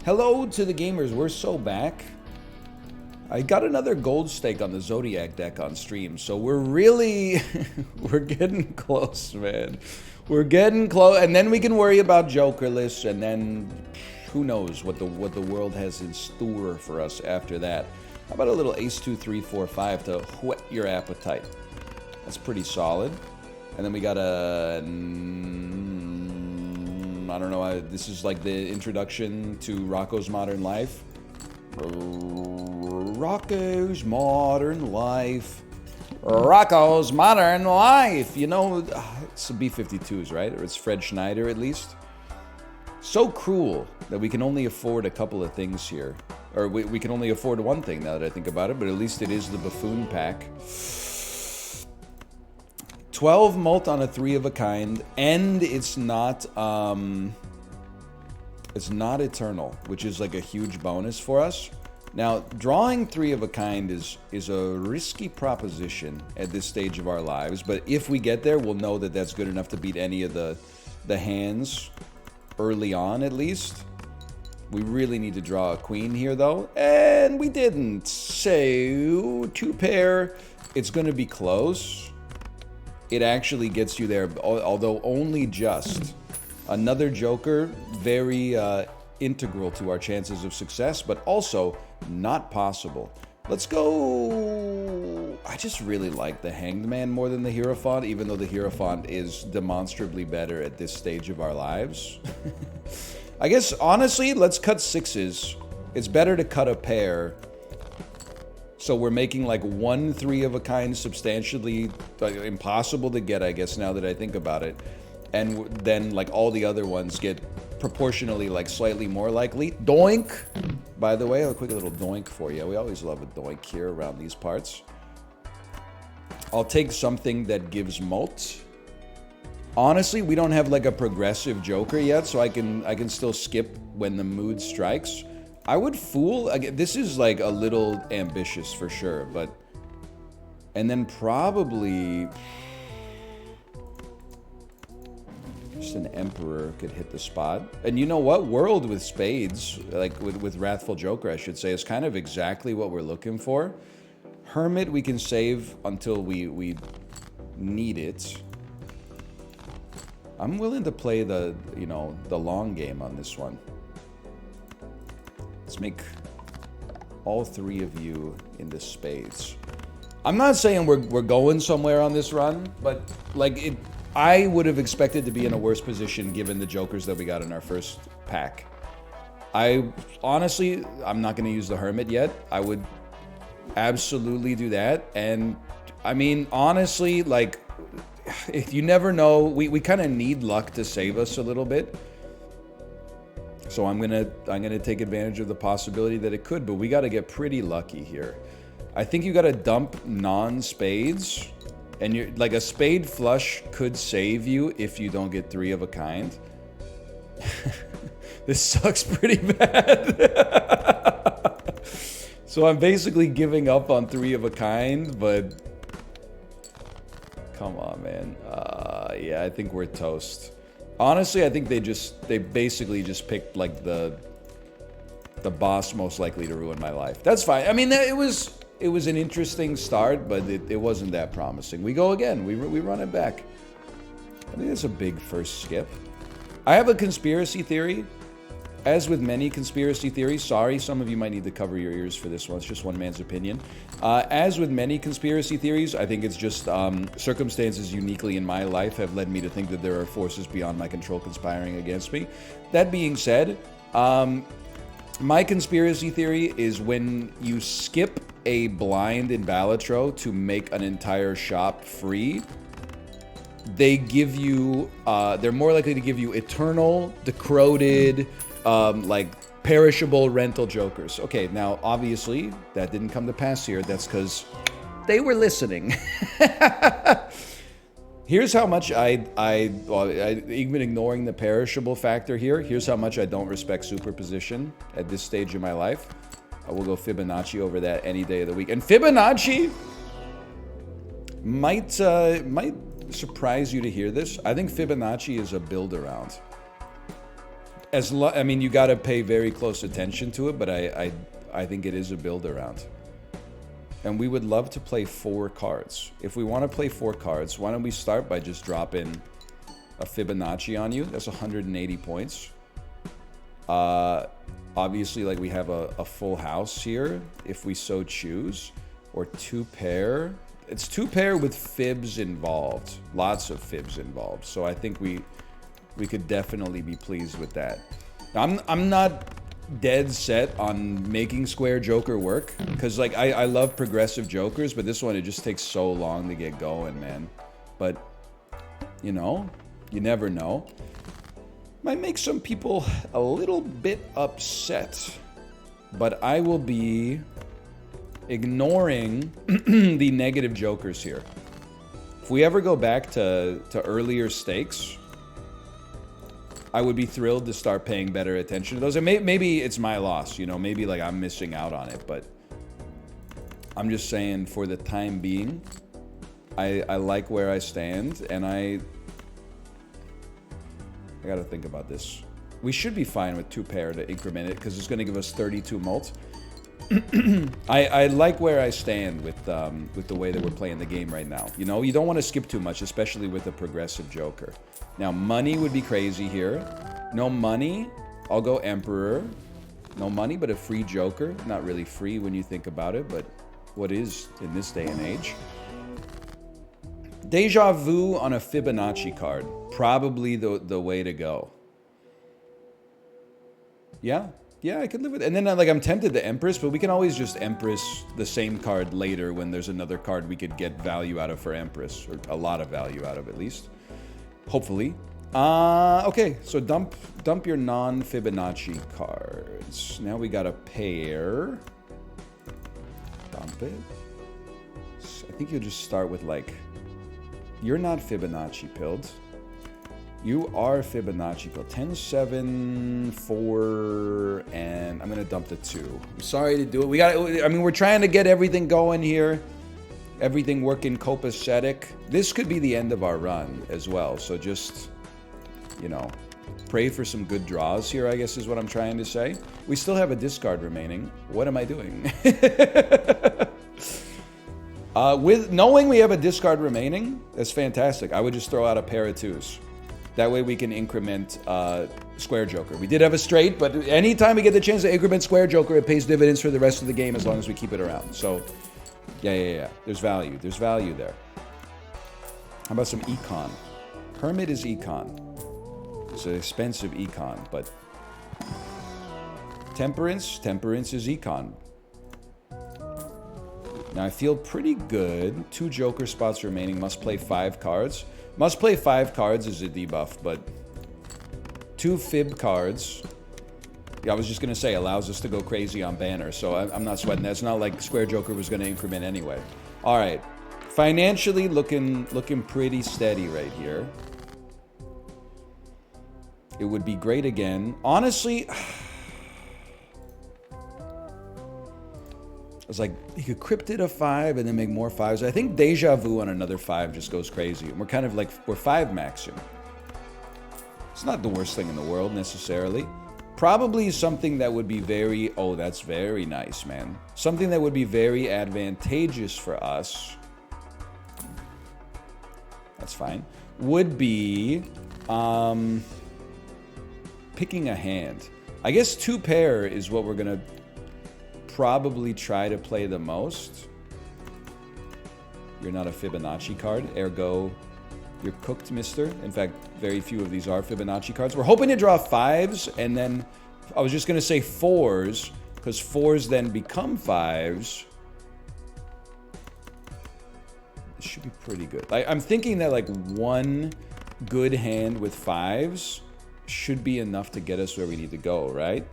Hello to the gamers, we're so back. I got another gold stake on the Zodiac deck on stream, so we're really, we're getting close, man. We're getting close, and then we can worry about Jokerless, and then who knows what the world has in store for us after that. How about a little ace 2 3 4 5 to whet your appetite? That's pretty solid. And then we got a, I don't know, this is like the introduction to Rocco's Modern Life. Rocco's Modern Life. Rocco's Modern Life. You know, it's the B-52s, right? Or it's Fred Schneider, at least. So cruel that we can only afford a couple of things here. Or we can only afford one thing now that I think about it, but at least it is the Buffoon pack. 12 mult on a 3 of a kind, and it's not eternal, which is like a huge bonus for us. Now, drawing 3 of a kind is a risky proposition at this stage of our lives, but if we get there, we'll know that that's good enough to beat any of the hands early on, at least. We really need to draw a queen here, though, and we didn't. So, 2 pair, it's going to be close. It actually gets you there, although only just. Another Joker, very integral to our chances of success, but also not possible. Let's go... I just really like the Hanged Man more than the Hierophant, even though the Hierophant is demonstrably better at this stage of our lives. I guess, honestly, let's cut 6s. It's better to cut a pair. So we're making like 1 3 of a kind substantially impossible to get, I guess, now that I think about it. And then like all the other ones get proportionally like slightly more likely. Doink! By the way, a quick little doink for you. We always love a doink here around these parts. I'll take something that gives mult. Honestly, we don't have like a progressive Joker yet, so I can still skip when the mood strikes. I would fool, again, this is like a little ambitious for sure, but, and then probably just an Emperor could hit the spot. And you know what? World with spades, like with Wrathful Joker, I should say, is kind of exactly what we're looking for. Hermit we can save until we need it. I'm willing to play the, you know, the long game on this one. Let's make all 3 of you into spades. I'm not saying we're going somewhere on this run, but like I would have expected to be in a worse position given the Jokers that we got in our first pack. Honestly, I'm not going to use the Hermit yet. I would absolutely do that. And I mean, honestly, like, you never know. We kind of need luck to save us a little bit. So I'm gonna take advantage of the possibility that it could, but we got to get pretty lucky here. I think you got to dump non-spades, and you're like a spade flush could save you if you don't get 3 of a kind. This sucks pretty bad. So I'm basically giving up on 3 of a kind, but come on, man. Yeah, I think we're toast. Honestly, I think they basically just picked like the boss most likely to ruin my life. That's fine. I mean, it was an interesting start, but it wasn't that promising. We go again. We run it back. I think that's a big first skip. I have a conspiracy theory. As with many conspiracy theories, sorry, some of you might need to cover your ears for this one. It's just one man's opinion. As with many conspiracy theories, I think it's just circumstances uniquely in my life have led me to think that there are forces beyond my control conspiring against me. That being said, my conspiracy theory is when you skip a blind in Balatro to make an entire shop free, they give you, they're more likely to give you eternal, decroded, like perishable rental Jokers. Okay, now obviously that didn't come to pass here. That's because they were listening. Here's how much even ignoring the perishable factor here, here's how much I don't respect superposition at this stage of my life. I will go Fibonacci over that any day of the week. And Fibonacci might surprise you to hear this. I think Fibonacci is a build around. I mean, you got to pay very close attention to it, but I think it is a build around. And we would love to play 4 cards. If we want to play 4 cards, why don't we start by just dropping a Fibonacci on you? That's 180 points. Obviously, like, we have a full house here, if we so choose. Or 2 pair. It's 2 pair with fibs involved. Lots of fibs involved. So I think we could definitely be pleased with that. Now, I'm not dead set on making Square Joker work, because like I love progressive jokers, but this one, it just takes so long to get going, man. But you know, you never know. Might make some people a little bit upset, but I will be ignoring the negative jokers here. If we ever go back to earlier stakes, I would be thrilled to start paying better attention to those. And maybe it's my loss, you know, maybe like I'm missing out on it, but I'm just saying for the time being, I like where I stand, and I gotta think about this. We should be fine with 2 pair to increment it, because it's gonna give us 32 mult. I like where I stand with the way that we're playing the game right now. You know, you don't want to skip too much, especially with a progressive joker. Now, money would be crazy here. No money, I'll go Emperor. No money, but a free joker. Not really free when you think about it, but what is in this day and age? Deja Vu on a Fibonacci card. Probably the way to go. Yeah. Yeah, I could live with it. And then, like, I'm tempted to Empress, but we can always just Empress the same card later when there's another card we could get value out of for Empress. Or a lot of value out of, at least. Hopefully. Okay, so dump your non-Fibonacci cards. Now we got a pair. Dump it. So I think you'll just start with, like... You're not Fibonacci pilled. You are Fibonacci pilled. 10, 7, 4, and I'm gonna dump the 2. I'm sorry to do it. I mean, we're trying to get everything going here. Everything working copacetic. This could be the end of our run as well. So just, you know, pray for some good draws here, I guess is what I'm trying to say. We still have a discard remaining. What am I doing? With knowing we have a discard remaining, that's fantastic. I would just throw out a pair of 2s. That way we can increment Square Joker. We did have a straight, but anytime we get the chance to increment Square Joker, it pays dividends for the rest of the game as long as we keep it around. So, yeah. There's value. There's value there. How about some econ? Hermit is econ. It's an expensive econ, but... Temperance is econ. Now, I feel pretty good. 2 Joker spots remaining. Must play 5 cards. Must play 5 cards is a debuff, but 2 Fib cards. Yeah, I was just going to say, allows us to go crazy on banner, so I'm not sweating that. It's not like Square Joker was going to increment anyway. All right. Financially, looking pretty steady right here. It would be great again. Honestly... I was like, he could Cryptid a 5 and then make more 5s. I think Deja Vu on another 5 just goes crazy. And we're kind of like, we're 5 maxing. It's not the worst thing in the world, necessarily. Probably something that would be very... Oh, that's very nice, man. Something that would be very advantageous for us. That's fine. Would be... picking a hand. I guess 2 pair is what we're going to... probably try to play the most. You're not a Fibonacci card, ergo you're cooked, mister. In fact, very few of these are Fibonacci cards. We're hoping to draw 5s, and then I was just going to say 4s, because 4s then become 5s. It should be pretty good. I'm thinking that like 1 good hand with 5s should be enough to get us where we need to go, right?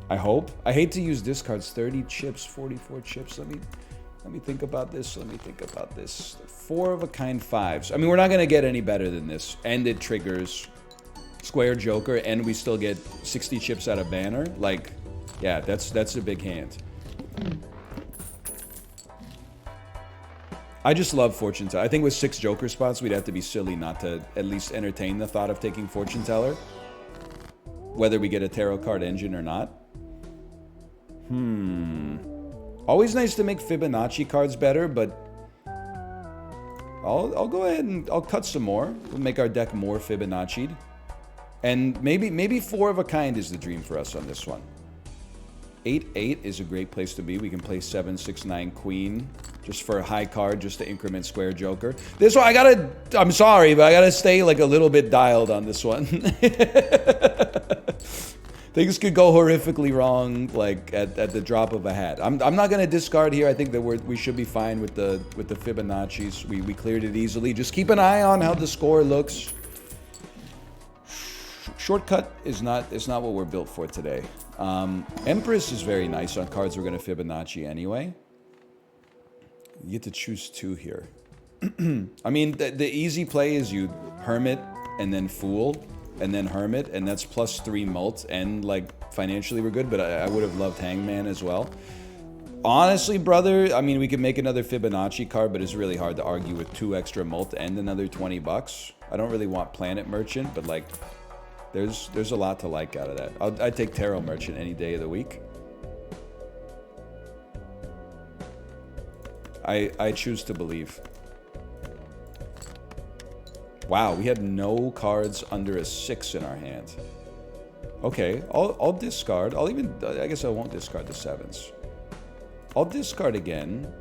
I hope. I hate to use discards. 30 chips, 44 chips. Let me think about this. 4 of a kind 5s. I mean, we're not going to get any better than this. And it triggers Square Joker, and we still get 60 chips out of banner. Like, yeah, that's a big hand. I just love Fortune Teller. I think with 6 Joker spots, we'd have to be silly not to at least entertain the thought of taking Fortune Teller. whether we get a tarot card engine or not. Always nice to make Fibonacci cards better, but I'll go ahead and I'll cut some more. We'll make our deck more Fibonacci'd. And maybe 4 of a kind is the dream for us on this one. 8-8 is a great place to be. We can play 7-6-9 queen just for a high card, just to increment square joker. This one, I'm sorry, but I gotta stay like a little bit dialed on this one. Things could go horrifically wrong, like at the drop of a hat. I'm not gonna discard here. I think that we should be fine with the Fibonacci's. We cleared it easily. Just keep an eye on how the score looks. Shortcut is not what we're built for today. Empress is very nice on cards we're gonna Fibonacci anyway. You get to choose 2 here. I mean, the easy play is you Hermit and then Fool and then Hermit, and that's +3 mult, and like financially we're good, but I would have loved Hangman as well. Honestly, brother, I mean, we could make another Fibonacci card, but it's really hard to argue with 2 extra mult and another 20 bucks. I don't really want Planet Merchant, but like, there's a lot to like out of that. I'd take Tarot Merchant any day of the week. I choose to believe. Wow, we had no cards under a 6 in our hand. Okay, I'll discard. I guess I won't discard the 7s. I'll discard again.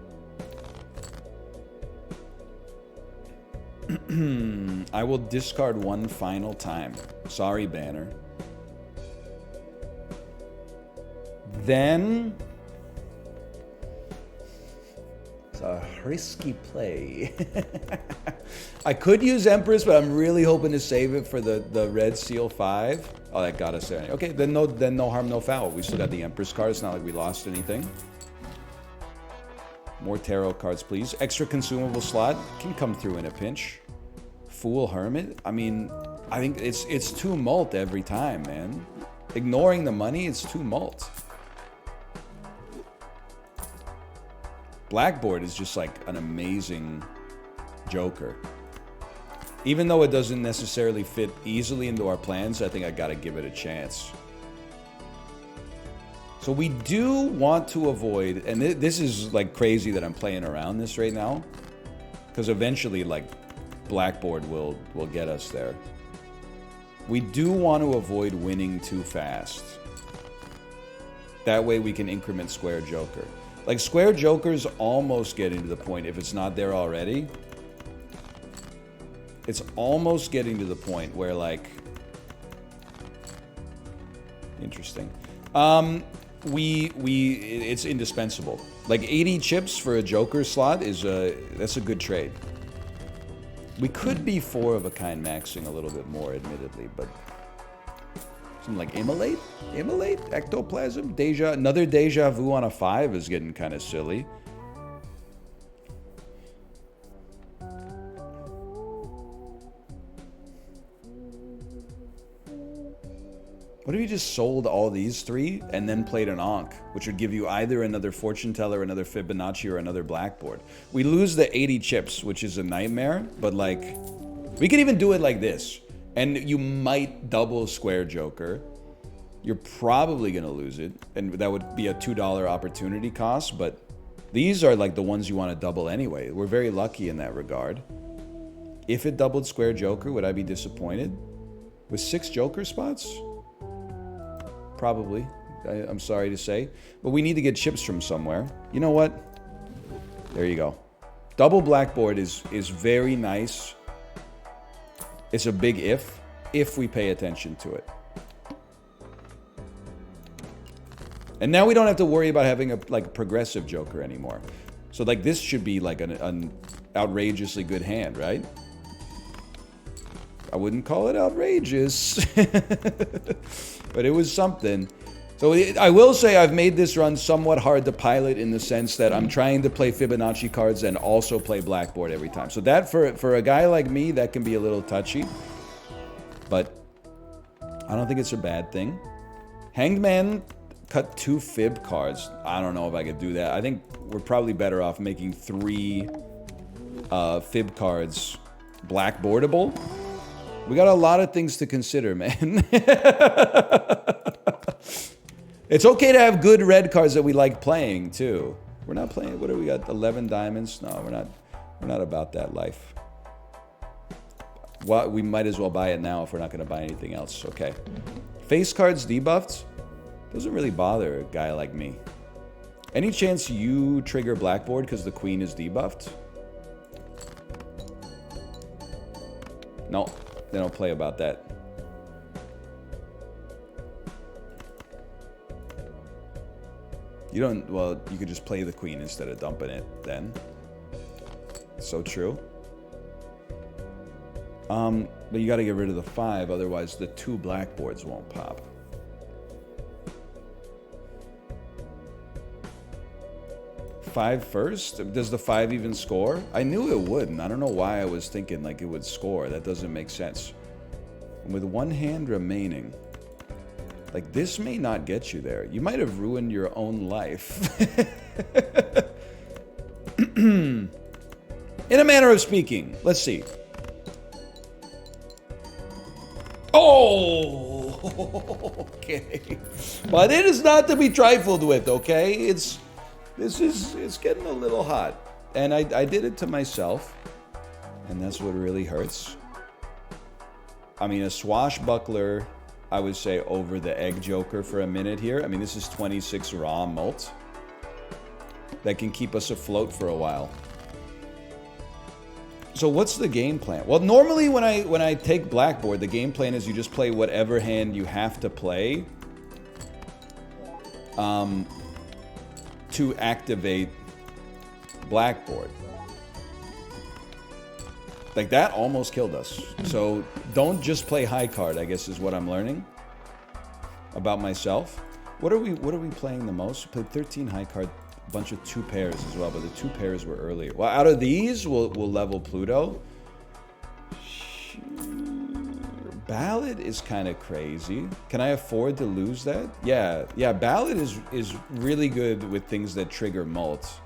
I will discard one final time. Sorry, Banner. Then... it's a risky play. I could use Empress, but I'm really hoping to save it for the Red Seal 5. Oh, that got us there. Okay, then no harm, no foul. We still got the Empress card. It's not like we lost anything. More tarot cards, please. Extra consumable slot can come through in a pinch. Fool Hermit. I mean, I think it's 2 mult every time, man. Ignoring the money, it's 2 mult. Blackboard is just like an amazing joker. Even though it doesn't necessarily fit easily into our plans, I think I gotta give it a chance. So we do want to avoid, and this is like crazy that I'm playing around this right now, because eventually like Blackboard will get us there. We do want to avoid winning too fast. That way we can increment square joker. Like square joker's almost getting to the point, if it's not there already, it's almost getting to the point where like, interesting. It's indispensable. Like 80 chips for a joker slot that's a good trade. We could be 4 of a kind maxing a little bit more, admittedly, but something like Immolate, Ectoplasm, another Deja Vu on a 5 is getting kind of silly. What if you just sold all these 3 and then played an Ankh, which would give you either another Fortune Teller, another Fibonacci, or another Blackboard? We lose the 80 chips, which is a nightmare, but like, we could even do it like this. And you might double square joker. You're probably going to lose it, and that would be a $2 opportunity cost, but these are like the ones you want to double anyway. We're very lucky in that regard. If it doubled square joker, would I be disappointed? With 6 joker spots? Probably. I'm sorry to say. But we need to get chips from somewhere. You know what? There you go. Double Blackboard is very nice. It's a big if we pay attention to it. And now we don't have to worry about having a progressive joker anymore. So like this should be like an outrageously good hand, right? I wouldn't call it outrageous. But it was something. So I will say I've made this run somewhat hard to pilot in the sense that I'm trying to play Fibonacci cards and also play Blackboard every time. So that, for a guy like me, that can be a little touchy. But I don't think it's a bad thing. Hanged Man cut 2 Fib cards. I don't know if I could do that. I think we're probably better off making 3 Fib cards Blackboardable We got a lot of things to consider, man. It's okay to have good red cards that we like playing, too. We're not playing... What do we got? 11 diamonds? No, we're not about that life. Well, we might as well buy it now if we're not going to buy anything else. Okay. Face cards debuffed? Doesn't really bother a guy like me. Any chance you trigger Blackboard because the queen is debuffed? No, they don't play about that. You don't, well, you could just play the queen instead of dumping it then. So true. But you gotta get rid of the 5, otherwise the 2 blackboards won't pop. Five first? Does the 5 even score? I knew it wouldn't. I don't know why I was thinking like it would score. That doesn't make sense. And with 1 hand remaining, like this may not get you there. You might have ruined your own life. In a manner of speaking. Let's see. Oh! Okay. But it is not to be trifled with, okay? It's getting a little hot. And I did it to myself. And that's what really hurts. I mean, a swashbuckler, I would say, over the egg joker for a minute here. I mean, this is 26 raw mult. That can keep us afloat for a while. So what's the game plan? Well, normally when I take Blackboard, the game plan is you just play whatever hand you have to play to activate Blackboard. Like that almost killed us. So don't just play high card, I guess is what I'm learning about myself. What are we playing the most? We played 13 high card, a bunch of 2 pairs as well, but the 2 pairs were earlier. Well, out of these, we'll level Pluto. Ballad is kind of crazy. Can I afford to lose that? Yeah, Ballad is really good with things that trigger mult.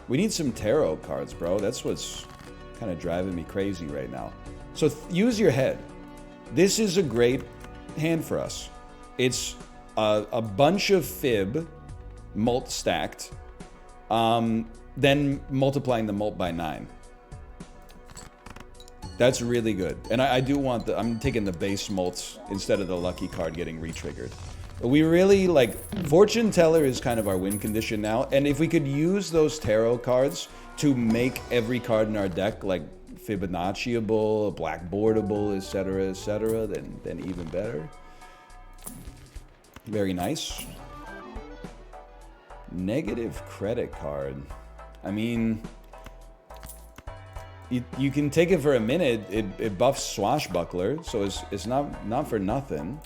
We need some tarot cards, bro. That's what's kind of driving me crazy right now. So use your head. This is a great hand for us. It's a bunch of fib, mult stacked, then multiplying the mult by 9. That's really good. And I do want I'm taking the base mults instead of the lucky card getting re-triggered. But we really, like, Fortune Teller is kind of our win condition now. And if we could use those tarot cards to make every card in our deck, like, Fibonacciable, Blackboardable, etc., then even better. Very nice. Negative credit card. I mean, you can take it for a minute. It buffs Swashbuckler, so it's not for nothing.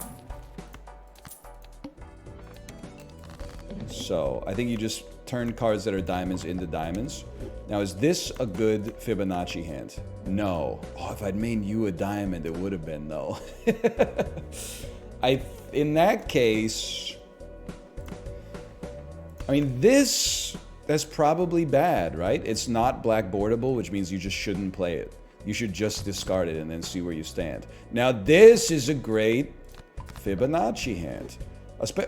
So I think you just turn cards that are diamonds into diamonds. Now, is this a good Fibonacci hand? No. Oh, if I'd made you a diamond, it would have been though. In that case, I mean, that's probably bad, right? It's not blackboardable, which means you just shouldn't play it. You should just discard it and then see where you stand. Now, this is a great Fibonacci hand.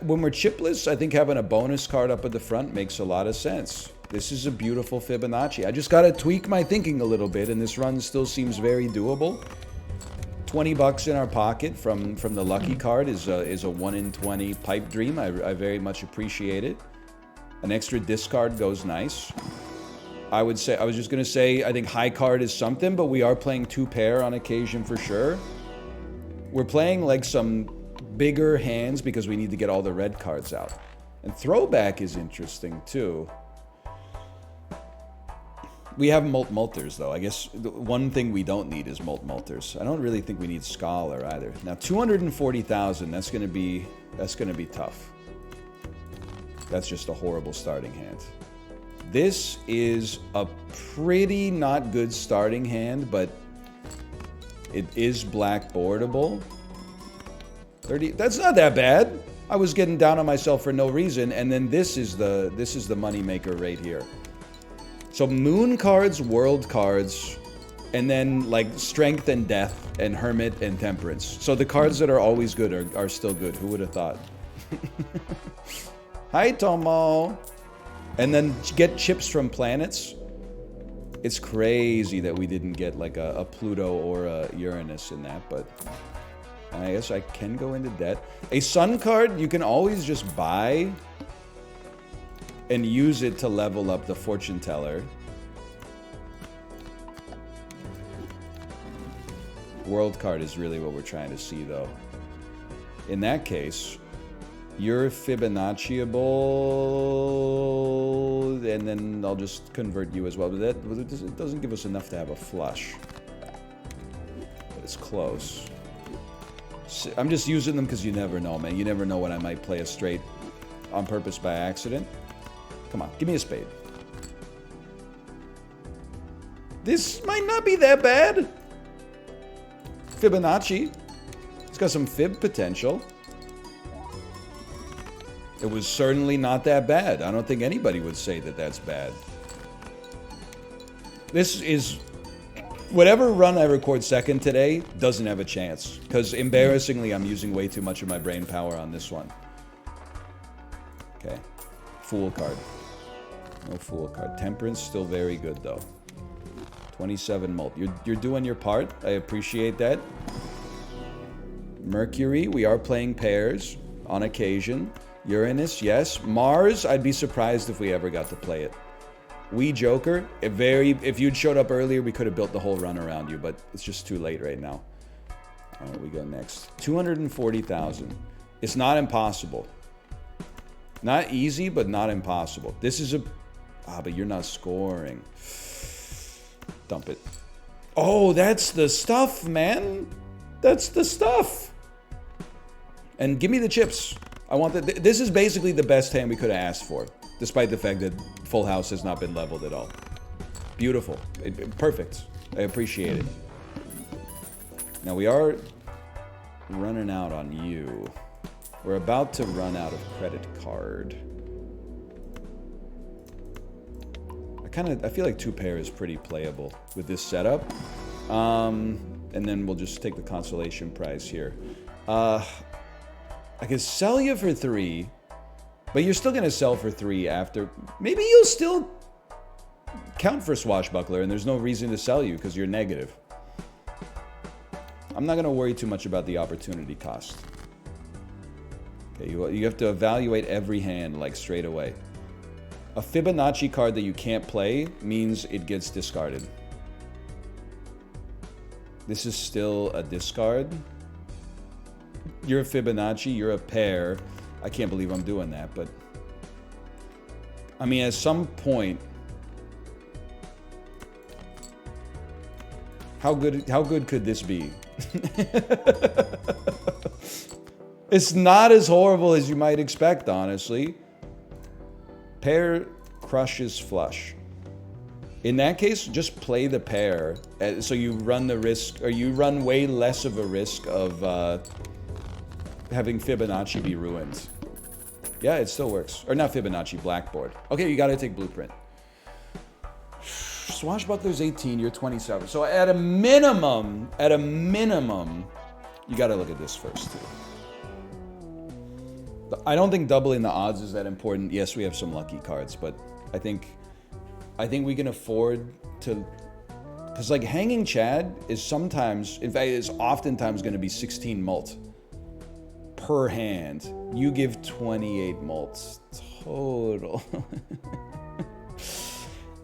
When we're chipless, I think having a bonus card up at the front makes a lot of sense. This is a beautiful Fibonacci. I just got to tweak my thinking a little bit, and this run still seems very doable. 20 bucks in our pocket from the lucky card is a 1 in 20 pipe dream. I very much appreciate it. An extra discard goes nice. I was just going to say, I think high card is something, but we are playing 2 pair on occasion for sure. We're playing like some bigger hands because we need to get all the red cards out. And throwback is interesting too. We have multers though. I guess the one thing we don't need is multers. I don't really think we need Scholar either. Now 240,000, that's gonna be tough. That's just a horrible starting hand. This is a pretty not good starting hand, but it is blackboardable. 30, that's not that bad. I was getting down on myself for no reason, and then this is the money maker right here. So moon cards, world cards, And then, like, Strength and Death, and Hermit and Temperance. So the cards that are always good are still good. Who would have thought? Hi, Tomo! And then get chips from planets. It's crazy that we didn't get, like, a Pluto or a Uranus in that, but... I guess I can go into debt. A Sun card, you can always just buy... and use it to level up the Fortune Teller. World card is really what we're trying to see, though. In that case, you're Fibonacciable, and then I'll just convert you as well. But that doesn't give us enough to have a flush. But it's close. I'm just using them because you never know, man. You never know when I might play a straight on purpose by accident. Come on, give me a spade. This might not be that bad. Fibonacci. It's got some fib potential. It was certainly not that bad. I don't think anybody would say that that's bad. This is... Whatever run I record second today doesn't have a chance. Because embarrassingly, I'm using way too much of my brain power on this one. Okay. Fool card. No Fool card. Temperance still very good, though. 27 mult. You're doing your part. I appreciate that. Mercury, we are playing pairs on occasion. Uranus, yes. Mars, I'd be surprised if we ever got to play it. We Joker, if you'd showed up earlier, we could have built the whole run around you, but it's just too late right now. All right, we go next. 240,000. It's not impossible. Not easy, but not impossible. This is a... Ah, but you're not scoring. Dump it. Oh, that's the stuff, man. That's the stuff. And give me the chips. I want that. This is basically the best hand we could have asked for, despite the fact that Full House has not been leveled at all. Beautiful. Perfect. I appreciate it. Now we are running out on you. We're about to run out of credit card. I feel like two pair is pretty playable with this setup. And then we'll just take the consolation prize here. I could sell you for 3, but you're still gonna sell for 3 after. Maybe you'll still count for Swashbuckler, and there's no reason to sell you because you're negative. I'm not gonna worry too much about the opportunity cost. Okay, you have to evaluate every hand like straight away. A Fibonacci card that you can't play means it gets discarded. This is still a discard. You're a Fibonacci, you're a pair. I can't believe I'm doing that, but... I mean, at some point... How good could this be? It's not as horrible as you might expect, honestly. Pair crushes flush. In that case, just play the pair. So you run the risk, or you run way less of a risk of having Fibonacci be ruined. Yeah, it still works. Or not Fibonacci, Blackboard. Okay, you gotta take Blueprint. Swashbuckler's 18, you're 27. So at a minimum, you gotta look at this first too. I don't think doubling the odds is that important. Yes, we have some lucky cards, but I think we can afford to, because like Hanging Chad is sometimes, in fact, is oftentimes going to be 16 mult per hand. You give 28 mults total.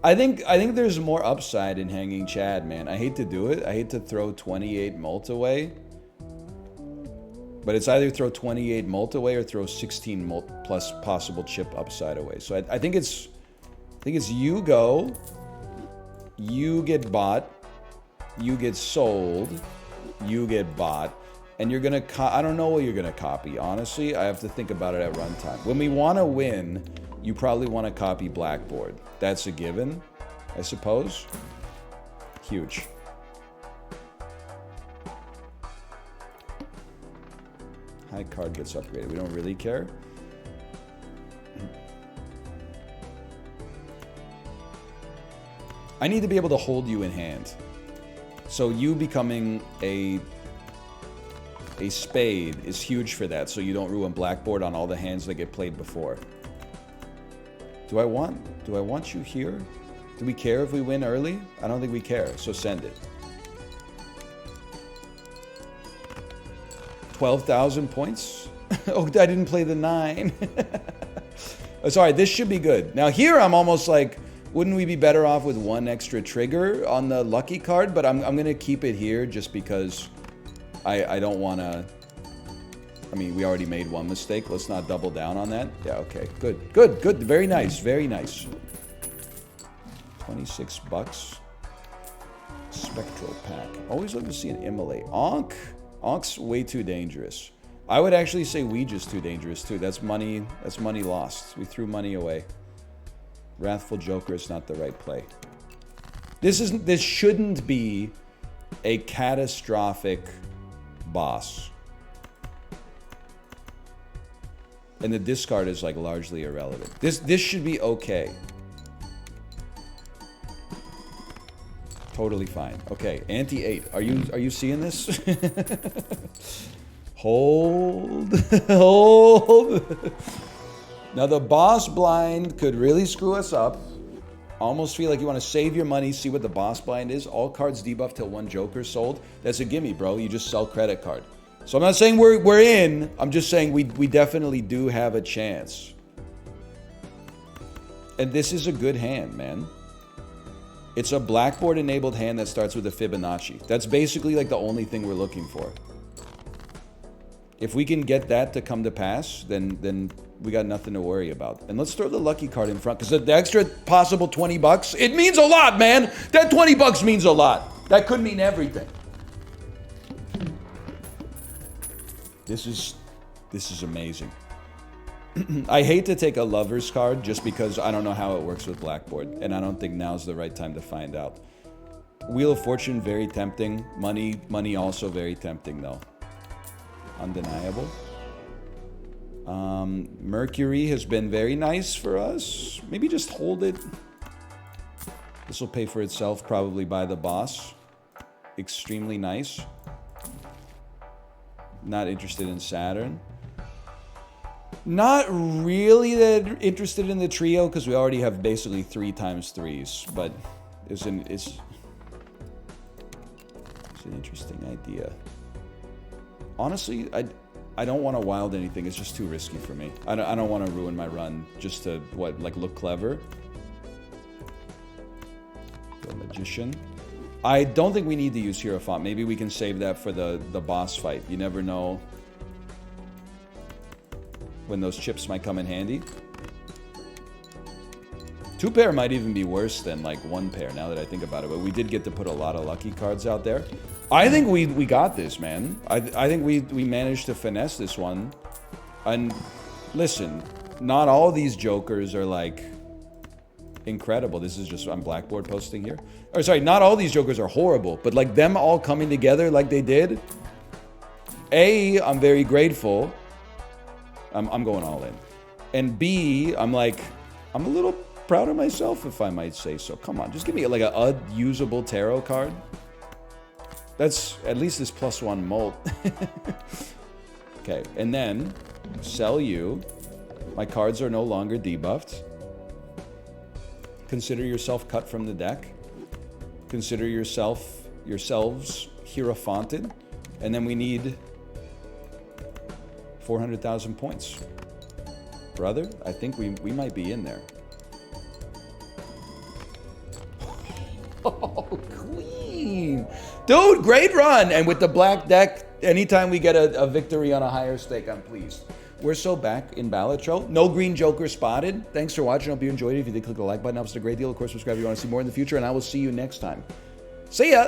I think there's more upside in Hanging Chad, man. I hate to do it. I hate to throw 28 mult away. But it's either throw 28 mult away or throw 16 mult plus possible chip upside away. So I think it's you go, you get bought, you get sold, you get bought, and you're gonna. I don't know what you're gonna copy. Honestly, I have to think about it at runtime. When we want to win, you probably want to copy Blackboard. That's a given, I suppose. Huge. High card gets upgraded. We don't really care. I need to be able to hold you in hand. So you becoming a spade is huge for that, so you don't ruin Blackboard on all the hands that get played before. Do I want you here? Do we care if we win early? I don't think we care, so send it. 12,000 points? Oh, I didn't play the 9. Oh, sorry, this should be good. Now here I'm almost like, wouldn't we be better off with one extra trigger on the lucky card? But I'm gonna keep it here just because I don't want to... I mean, we already made one mistake. Let's not double down on that. Yeah, okay. Good, good, good. Very nice, very nice. 26 bucks. Spectral pack. Always love to see an immolate. Onk. Onk's way too dangerous. I would actually say Ouija's too dangerous too. That's money lost. We threw money away. Wrathful Joker is not the right play. This shouldn't be a catastrophic boss. And the discard is like largely irrelevant. This should be okay. Totally fine. Okay, anti-8. Are you seeing this? Hold. Hold. Now the boss blind could really screw us up. Almost feel like you want to save your money, see what the boss blind is. All cards debuff till one Joker sold. That's a gimme, bro. You just sell credit card. So I'm not saying we're in. I'm just saying we definitely do have a chance. And this is a good hand, man. It's a Blackboard enabled hand that starts with a Fibonacci. That's basically like the only thing we're looking for. If we can get that to come to pass, then we got nothing to worry about. And let's throw the lucky card in front, because the extra possible 20 bucks, it means a lot, man. That 20 bucks means a lot. That could mean everything. This is amazing. I hate to take a lover's card just because I don't know how it works with Blackboard, and I don't think now's the right time to find out. Wheel of Fortune, very tempting. Money also very tempting, though. Undeniable. Mercury has been very nice for us. Maybe just hold it. This will pay for itself probably by the boss. Extremely nice. Not interested in Saturn. Not really that interested in the trio because we already have basically 3 times 3s, but it's an interesting idea. Honestly, I don't want to wild anything. It's just too risky for me. I don't want to ruin my run just to look clever. The Magician. I don't think we need to use Hierophant. Maybe we can save that for the boss fight. You never know when those chips might come in handy. 2 pair might even be worse than like 1 pair now that I think about it, but we did get to put a lot of lucky cards out there. I think we got this, man. I think we managed to finesse this one. And listen, not all these Jokers are like incredible. This is just, I'm Blackboard posting here. Or sorry, not all these Jokers are horrible, but like them all coming together like they did. A, I'm very grateful. I'm going all in. And B, I'm a little proud of myself, if I might say so. Come on, just give me like a usable tarot card. That's at least this +1 molt. Okay, and then sell you. My cards are no longer debuffed. Consider yourself cut from the deck. Consider yourselves Hierophanted. And then we need 400,000 points. Brother, I think we might be in there. Oh, clean. Dude, great run. And with the black deck, anytime we get a victory on a higher stake, I'm pleased. We're so back in Balatro. No green Joker spotted. Thanks for watching. Hope you enjoyed it. If you did, click the like button. Helps a great deal. Of course, subscribe if you want to see more in the future. And I will see you next time. See ya.